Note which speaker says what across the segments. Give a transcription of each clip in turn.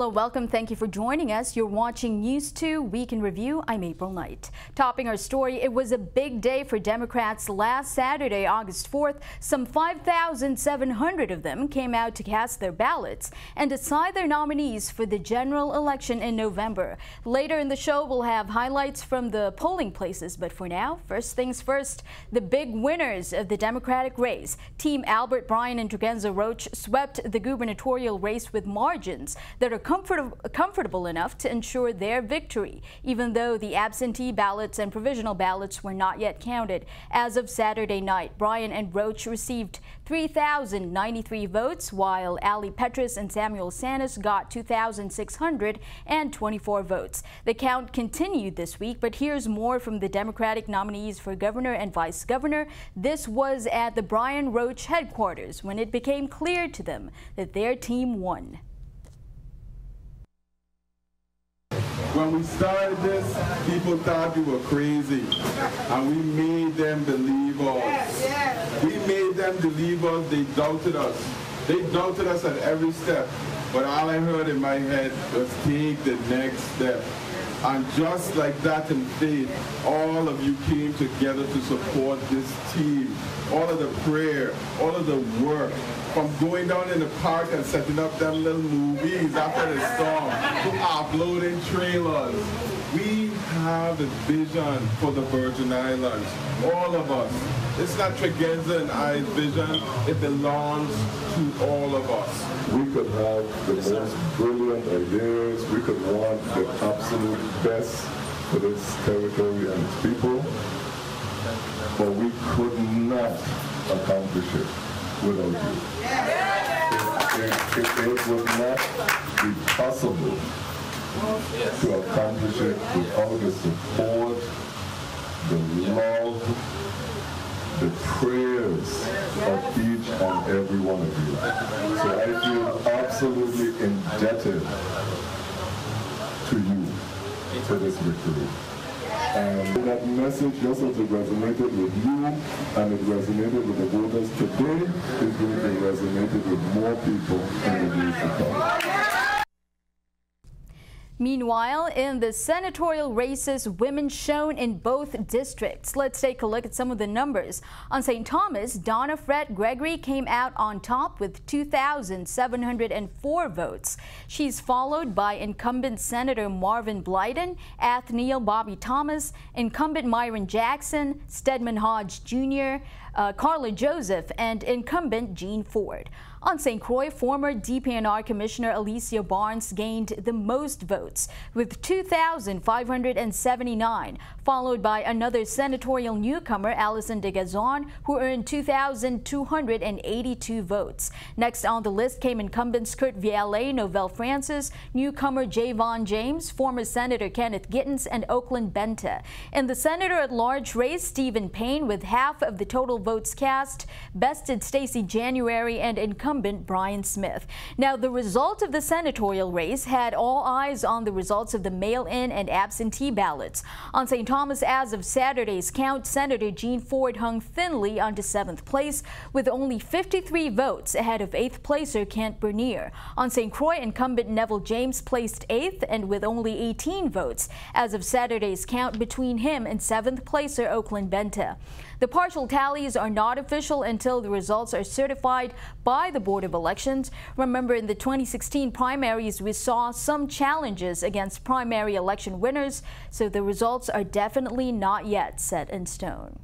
Speaker 1: Hello, welcome. Thank you for joining us. You're watching News 2 Week in Review. I'm April Knight. Topping our story, it was a big day for Democrats last Saturday, August 4th. Some 5,700 of them came out to cast their ballots and decide their nominees for the general election in November. Later in the show, we'll have highlights from the polling places. But for now, first things first, the big winners of the Democratic race. Team Albert, Bryan, and Tregenza Roach swept the gubernatorial race with margins that are comfortable enough to ensure their victory, even though the absentee ballots and provisional ballots were not yet counted. As of Saturday night, Bryan and Roach received 3,093 votes, while Ali Petrus and Samuel Sanis got 2,624 votes. The count continued this week, but here's more from the Democratic nominees for governor and vice governor. This was at the Bryan Roach headquarters when it became clear to them that their team won.
Speaker 2: When we started this, people thought we were crazy, and we made them believe us. We made them believe us. They doubted us. They doubted us at every step. But all I heard in my head was take the next step. And just like that in faith, all of you came together to support this team. All of the prayer, all of the work, from going down in the park and setting up them little movies after the storm, to uploading trailers. We have a vision for the Virgin Islands, all of us. It's not Tregenza and I's vision, it belongs to all of us.
Speaker 3: We could have the most brilliant ideas, we could want the absolute best for this territory and its people, but we could not accomplish it without you. It would not be possible to accomplish it without the support, the love, the prayers of each and every one of you. So I feel absolutely indebted to you for this victory. And that message, just as it resonated with you and it resonated with the voters today, is going to resonate with more people in the days to come.
Speaker 1: Meanwhile, in the senatorial races, women shone in both districts. Let's take a look at some of the numbers. On St. Thomas, Donna Fred Gregory came out on top with 2,704 votes. She's followed by incumbent Senator Marvin Blyden, Athniel Bobby Thomas, incumbent Myron Jackson, Stedman Hodge Jr., Carla Joseph, and incumbent Jean Ford. On St. Croix, former DPNR Commissioner Alicia Barnes gained the most votes with 2,579, followed by another senatorial newcomer, Alison de Gazon, who earned 2,282 votes. Next on the list came incumbents Kurt Vialet, Novell Francis, newcomer Javon James, former Senator Kenneth Gittens, and Oakland Benta. In the senator-at-large race, Stephen Payne, with half of the total votes cast, bested Stacey January and incumbent Brian Smith. Now, the result of the senatorial race had all eyes on the results of the mail-in and absentee ballots. On St. Thomas, as of Saturday's count, Senator Jean Ford hung thinly onto 7th place with only 53 votes ahead of 8th placer Kent Bernier. On St. Croix, incumbent Neville James placed 8th and with only 18 votes as of Saturday's count between him and 7th placer Oakland Benta. The partial tallies are not official until the results are certified by the Board of Elections. Remember, in the 2016 primaries, we saw some challenges against primary election winners, so the results are definitely not yet set in stone.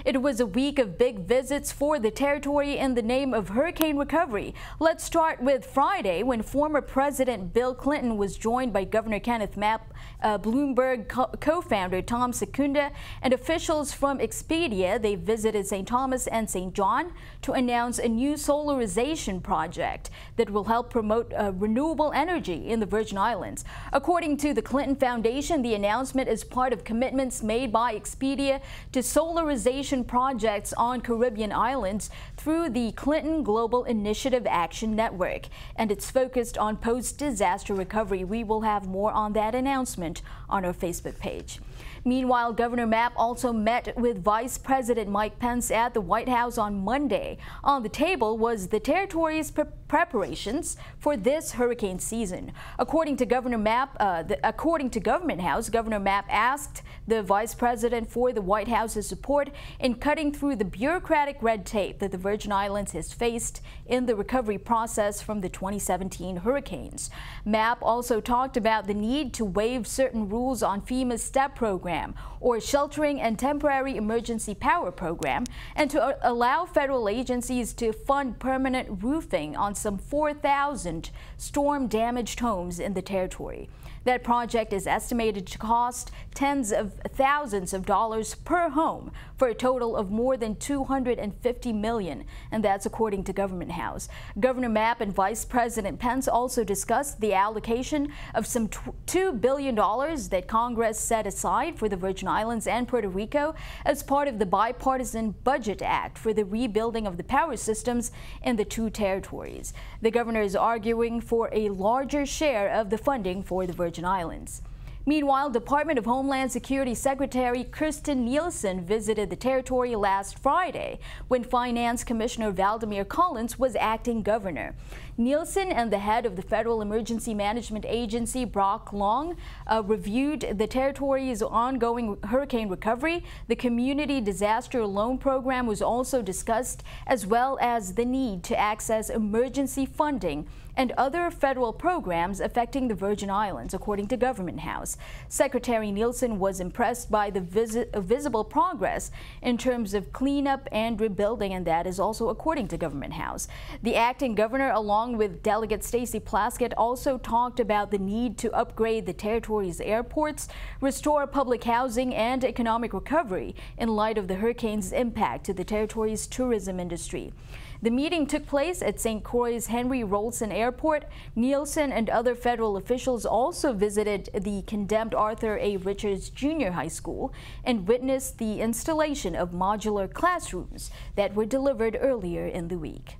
Speaker 1: It was a week of big visits for the territory in the name of hurricane recovery. Let's start with Friday, when former President Bill Clinton was joined by Governor Kenneth Mapp, Bloomberg co-founder Tom Secunda, and officials from Expedia. They visited St. Thomas and St. John to announce a new solarization project that will help promote renewable energy in the Virgin Islands. According to the Clinton Foundation, the announcement is part of commitments made by Expedia to solarization restoration projects on Caribbean islands through the Clinton Global Initiative Action Network, and it's focused on post-disaster recovery. We will have more on that announcement on our Facebook page. Meanwhile, Governor Mapp also met with Vice President Mike Pence at the White House on Monday. On the table was the territory's preparations for this hurricane season. According to Governor Mapp, according to Government House, Governor Mapp asked the Vice President for the White House's support in cutting through the bureaucratic red tape that the Virgin Islands has faced in the recovery process from the 2017 hurricanes. Mapp also talked about the need to waive certain rules on FEMA's STEP program, or Sheltering and Temporary Emergency Power Program, and to allow federal agencies to fund permanent roofing on some 4,000 storm-damaged homes in the territory. That project is estimated to cost tens of thousands of dollars per home for a total of more than $250 million, and that's according to Government House. Governor Mapp and Vice President Pence also discussed the allocation of some $2 billion that Congress set aside for the Virgin Islands and Puerto Rico as part of the Bipartisan Budget Act for the rebuilding of the power systems in the two territories. The governor is arguing for a larger share of the funding for the Virgin Islands. Meanwhile, Department of Homeland Security Secretary Kirstjen Nielsen visited the territory last Friday when Finance Commissioner Valdemar Collins was acting governor. Nielsen and the head of the Federal Emergency Management Agency, Brock Long, reviewed the territory's ongoing hurricane recovery. The Community Disaster Loan Program was also discussed, as well as the need to access emergency funding and other federal programs affecting the Virgin Islands, according to Government House. Secretary Nielsen was impressed by the visible progress in terms of cleanup and rebuilding, and that is also according to Government House. The acting governor, along with Delegate Stacey Plaskett, also talked about the need to upgrade the territory's airports, restore public housing and economic recovery in light of the hurricane's impact to the territory's tourism industry. The meeting took place at St. Croix's Henry Rolson Airport. Nielsen and other federal officials also visited the condemned Arthur A. Richards Jr. High School and witnessed the installation of modular classrooms that were delivered earlier in the week.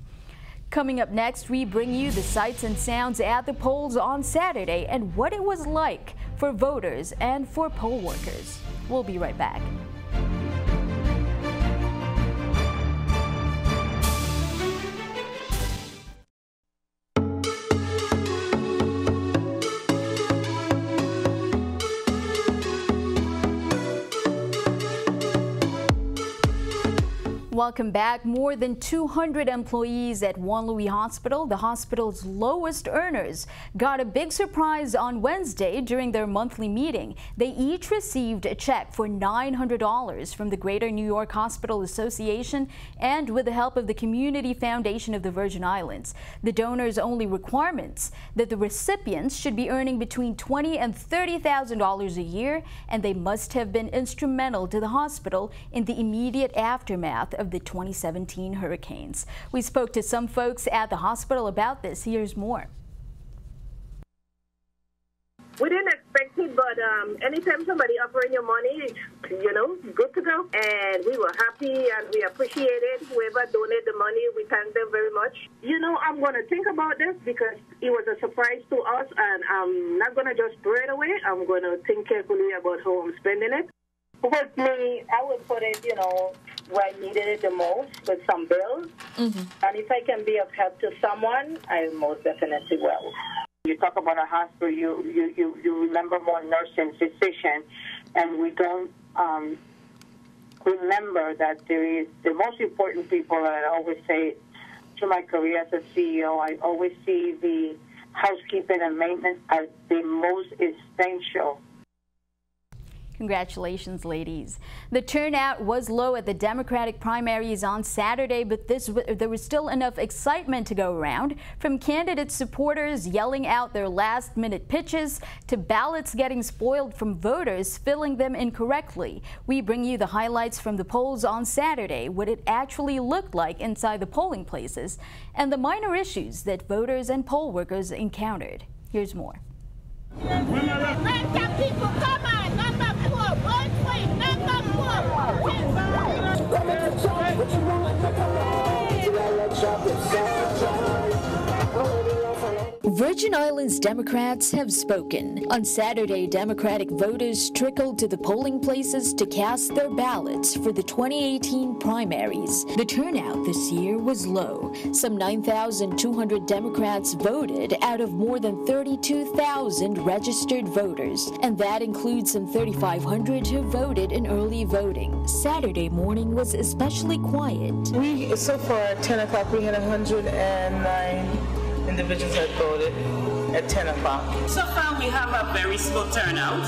Speaker 1: Coming up next, we bring you the sights and sounds at the polls on Saturday and what it was like for voters and for poll workers. We'll be right back. Welcome back. More than 200 employees at Juan Louis Hospital, the hospital's lowest earners, got a big surprise on Wednesday during their monthly meeting. They each received a check for $900 from the Greater New York Hospital Association and with the help of the Community Foundation of the Virgin Islands. The donors' only requirements that the recipients should be earning between $20,000 and $30,000 a year, and they must have been instrumental to the hospital in the immediate aftermath of the 2017 hurricanes. We spoke to some folks at the hospital about this. Here's more.
Speaker 4: We didn't expect it, but anytime somebody offering you money, you know, good to go. And we were happy and we appreciated whoever donated the money. We thank them very much. You know, I'm going to think about this because it was a surprise to us, and I'm not going to just throw it away. I'm going to think carefully about how I'm spending it.
Speaker 5: With me, I would put it, you know, where I needed it the most, with some bills. And if I can be of help to someone, I most definitely will.
Speaker 6: You talk about a hospital, you remember more nurse and physician, and we don't remember that there is the most important people. And I always say to my career as a CEO, I always see the housekeeping and maintenance as the most essential.
Speaker 1: Congratulations, ladies. The turnout was low at the Democratic primaries on Saturday, but there was still enough excitement to go around, from candidate supporters yelling out their last-minute pitches to ballots getting spoiled from voters filling them incorrectly. We bring you the highlights from the polls on Saturday, what it actually looked like inside the polling places, and the minor issues that voters and poll workers encountered. Here's more.
Speaker 7: People, come on, number 4, vote for him, number 4.
Speaker 1: Virgin Islands Democrats have spoken. On Saturday, Democratic voters trickled to the polling places to cast their ballots for the 2018 primaries. The turnout this year was low. Some 9,200 Democrats voted out of more than 32,000 registered voters, and that includes some 3,500 who voted in early voting. Saturday morning was especially quiet.
Speaker 7: So far at 10 o'clock, we had 109 individuals that voted at 10 o'clock.
Speaker 8: So far we have a very slow turnout,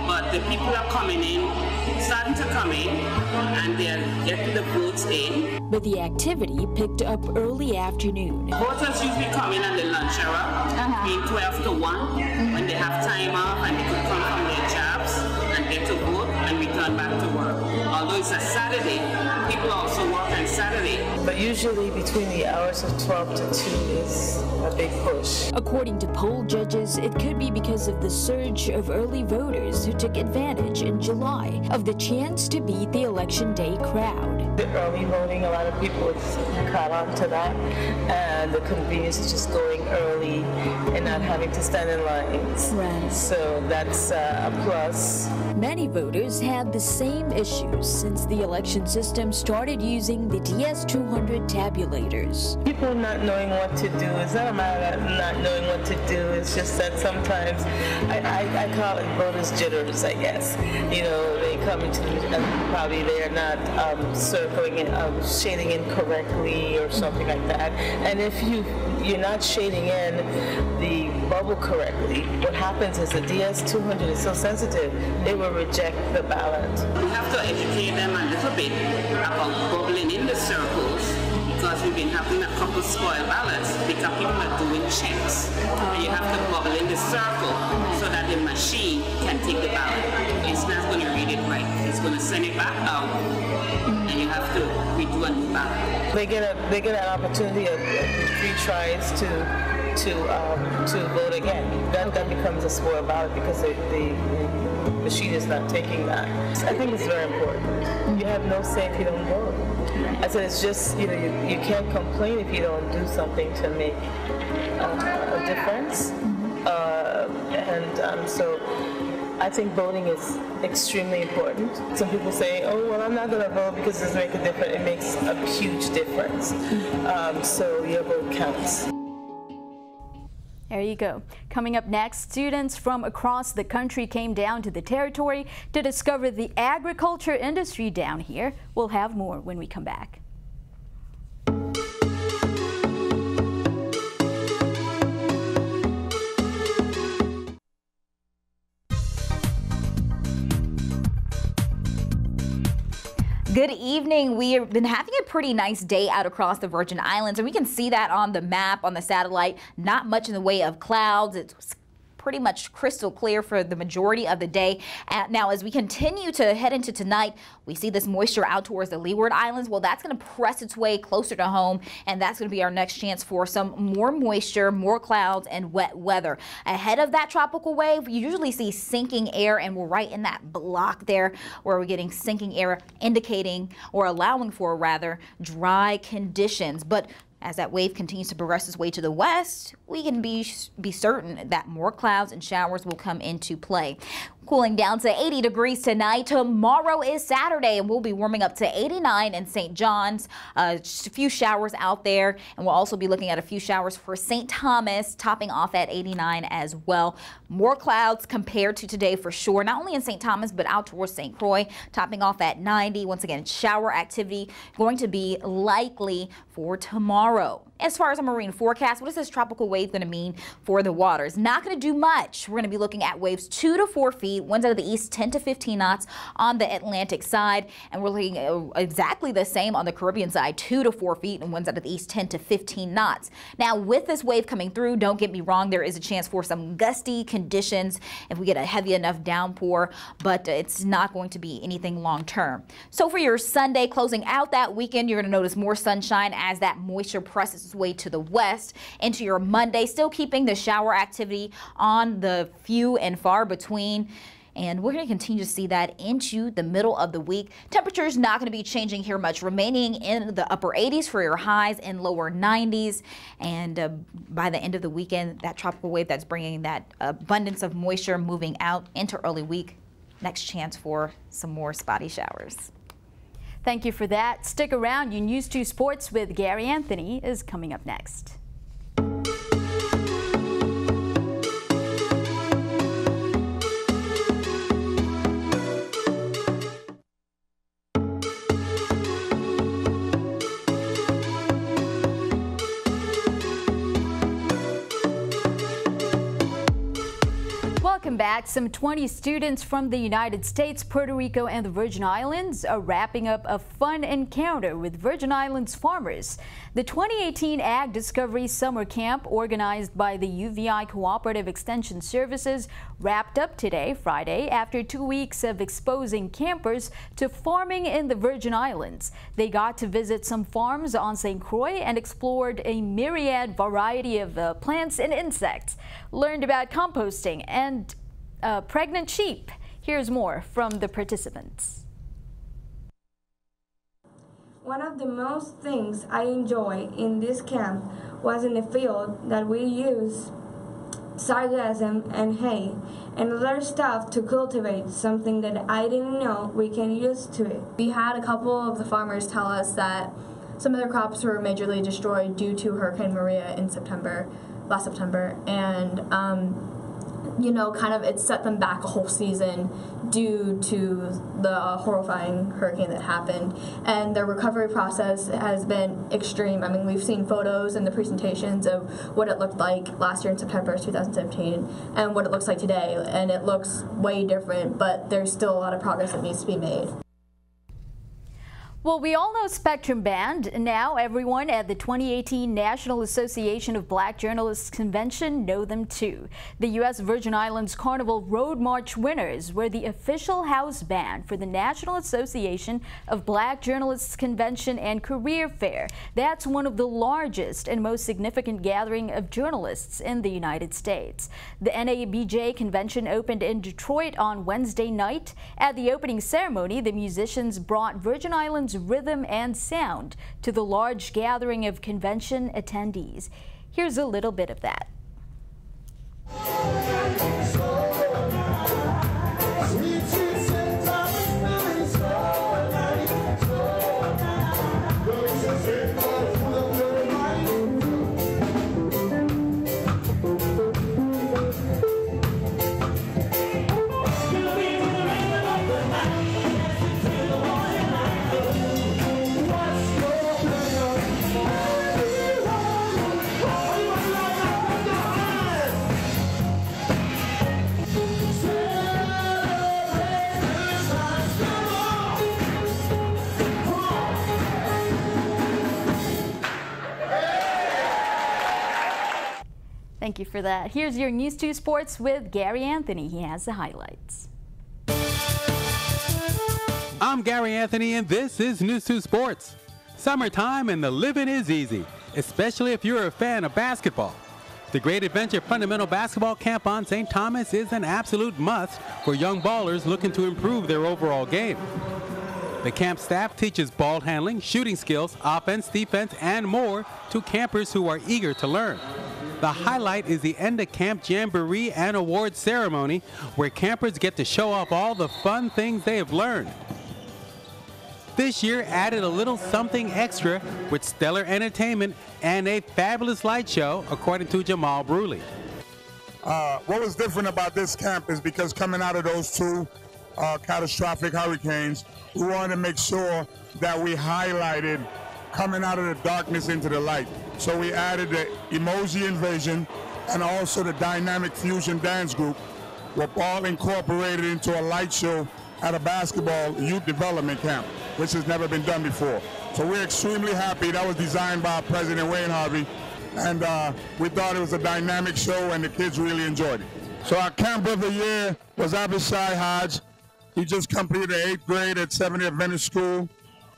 Speaker 8: but the people are coming in, starting to come in, and they're getting the votes in.
Speaker 1: But the activity picked up early afternoon.
Speaker 8: Voters usually come in at the lunch hour, between 12 to 1, when they have time off and they can come from their jobs and get to vote and return back to work. Although it's a Saturday, people also work on Saturday.
Speaker 7: But usually between the hours of 12 to 2 is a big push.
Speaker 1: According to poll judges, it could be because of the surge of early voters who took advantage in July of the chance to beat the election day crowd.
Speaker 7: The early voting, a lot of people caught on to that, and the convenience of just going early and not having to stand in lines.
Speaker 1: Right.
Speaker 7: So that's a plus.
Speaker 1: Many voters had the same issues since the election system started using the DS200 tabulators.
Speaker 7: People not knowing what to do. It's not a matter of not knowing what to do. It's just that sometimes I call it voters jitters, I guess. You know, they come into probably they're not circling and shading in correctly or something like that. And if you're not shading in the bubble correctly, what happens is the DS200 is so sensitive, they will reject the ballot.
Speaker 8: We have to educate them a little bit about bubbling in the circles, because we've been having a couple spoiled ballots because people are doing checks. And you have to bubble in the circle so that the machine can take the ballot. It's not going to read it right. It's going to send it back out, and you have to redo a new ballot.
Speaker 7: They get an opportunity of 3 tries to vote again. That becomes a spoiled ballot because the machine is not taking that. I think it's very important. You have no say if you don't vote. I said it's just, you can't complain if you don't do something to make a difference. So I think voting is extremely important. Some people say, oh, well, I'm not going to vote because it doesn't make a difference. It makes a huge difference. So your vote counts.
Speaker 1: There you go. Coming up next, students from across the country came down to the territory to discover the agriculture industry down here. We'll have more when we come back.
Speaker 9: Good evening. We have been having a pretty nice day out across the Virgin Islands, and we can see that on the map, on the satellite. Not much in the way of clouds. It's pretty much crystal clear for the majority of the day. Now, as we continue to head into tonight, we see this moisture out towards the Leeward Islands. Well, that's going to press its way closer to home, and that's going to be our next chance for some more moisture, more clouds, and wet weather. Ahead of that tropical wave, you usually see sinking air, and we're right in that block there where we're getting sinking air, indicating or allowing for, rather, dry conditions. But as that wave continues to progress its way to the west, we can be certain that more clouds and showers will come into play. Cooling down to 80 degrees tonight. Tomorrow is Saturday, and we'll be warming up to 89 in St. John's. Just a few showers out there, and we'll also be looking at a few showers for St. Thomas, topping off at 89 as well. More clouds compared to today for sure, not only in St. Thomas, but out towards St. Croix, topping off at 90. Once again, shower activity going to be likely for tomorrow. As far as our marine forecast, what is this tropical wave going to mean for the waters? Not going to do much. We're going to be looking at waves 2 to 4 feet, winds out of the east 10 to 15 knots on the Atlantic side, and we're looking at exactly the same on the Caribbean side, 2 to 4 feet, and winds out of the east 10 to 15 knots. Now, with this wave coming through, don't get me wrong, there is a chance for some gusty conditions if we get a heavy enough downpour, but it's not going to be anything long term. So for your Sunday, closing out that weekend, you're going to notice more sunshine as that moisture presses its way to the west. Into your Monday, still keeping the shower activity on the few and far between. and we're going to continue to see that into the middle of the week. Temperatures not going to be changing here much, remaining in the upper 80s for your highs and lower 90s. And by the end of the weekend, that tropical wave that's bringing that abundance of moisture moving out into early week. Next chance for some more spotty showers.
Speaker 1: Thank you for that. Stick around. Your News 2 Sports with Gary Anthony is coming up next. Welcome back. Some 20 students from the United States, Puerto Rico, and the Virgin Islands are wrapping up a fun encounter with Virgin Islands farmers. The 2018 Ag Discovery Summer Camp, organized by the UVI Cooperative Extension Services, wrapped up today, Friday, after 2 weeks of exposing campers to farming in the Virgin Islands. They got to visit some farms on St. Croix and explored a myriad variety of plants and insects, learned about composting and pregnant sheep. Here's more from the participants.
Speaker 10: One of the most things I enjoy in this camp was in the field that we use sargassum and hay and other stuff to cultivate something that I didn't know we can use to it.
Speaker 11: We had a couple of the farmers tell us that some of their crops were majorly destroyed due to Hurricane Maria in last September, and you know, kind of it set them back a whole season due to the horrifying hurricane that happened. And their recovery process has been extreme. I mean, we've seen photos and the presentations of what it looked like last year in September 2017 and what it looks like today, and it looks way different, but there's still a lot of progress that needs to be made.
Speaker 1: Well, we all know Spectrum Band. Now everyone at the 2018 National Association of Black Journalists Convention know them too. The U.S. Virgin Islands Carnival Road March winners were the official house band for the National Association of Black Journalists Convention and Career Fair. That's one of the largest and most significant gathering of journalists in the United States. The NABJ convention opened in Detroit on Wednesday night. At the opening ceremony, the musicians brought Virgin Islands rhythm and sound to the large gathering of convention attendees. Here's a little bit of that. Thank you for that. Here's your News 2 Sports with Gary Anthony. He has the highlights.
Speaker 12: I'm Gary Anthony, and this is News 2 Sports. Summertime and the living is easy, especially if you're a fan of basketball. The Great Adventure Fundamental Basketball Camp on St. Thomas is an absolute must for young ballers looking to improve their overall game. The camp staff teaches ball handling, shooting skills, offense, defense, and more to campers who are eager to learn. The highlight is the end of camp jamboree and awards ceremony, where campers get to show off all the fun things they have learned. This year added a little something extra with stellar entertainment and a fabulous light show, according to Jamal Bruley.
Speaker 13: What was different about this camp is because coming out of those two catastrophic hurricanes, we wanted to make sure that we highlighted coming out of the darkness into the light. So we added the emoji invasion and also the dynamic fusion dance group were all incorporated into a light show at a basketball youth development camp, which has never been done before. So we're extremely happy. That was designed by President Wayne Harvey, and we thought it was a dynamic show and the kids really enjoyed it. So our camp of the year was Abishai Hodge. He just completed the 8th grade at 70th Adventist School,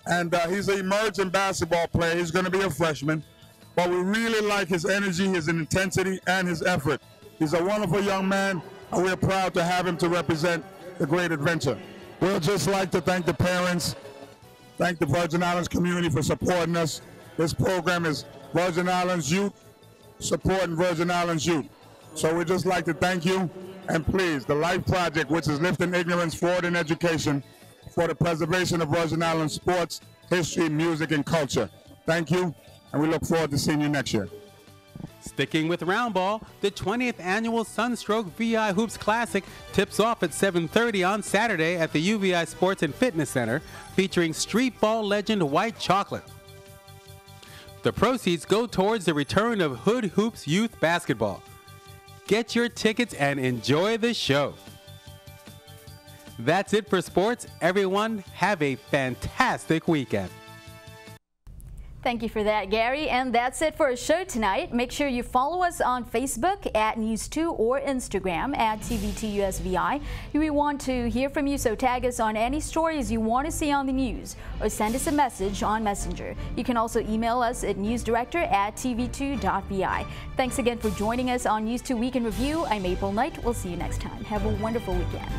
Speaker 13: and he's an emerging basketball player. He's going to be a freshman, but we really like his energy, his intensity, and his effort. He's a wonderful young man, and we're proud to have him to represent the great adventure. We'd just like to thank the parents, thank the Virgin Islands community for supporting us. This program is Virgin Islands Youth supporting Virgin Islands Youth. So we'd just like to thank you, and please, the Life Project, which is lifting ignorance, fraud, and education for the preservation of Virgin Islands sports, history, music, and culture. Thank you, and we look forward to seeing you next year.
Speaker 12: Sticking with roundball, the 20th annual Sunstroke VI Hoops Classic tips off at 7:30 on Saturday at the UVI Sports and Fitness Center, featuring street ball legend White Chocolate. The proceeds go towards the return of Hood Hoops Youth Basketball. Get your tickets and enjoy the show. That's it for sports. Everyone, have a fantastic weekend.
Speaker 1: Thank you for that, Gary. And that's it for our show tonight. Make sure you follow us on Facebook at News2 or Instagram at TV2USVI. We want to hear from you, so tag us on any stories you want to see on the news or send us a message on Messenger. You can also email us at newsdirector@tv2.vi. Thanks again for joining us on News2 Week in Review. I'm April Knight. We'll see you next time. Have a wonderful weekend.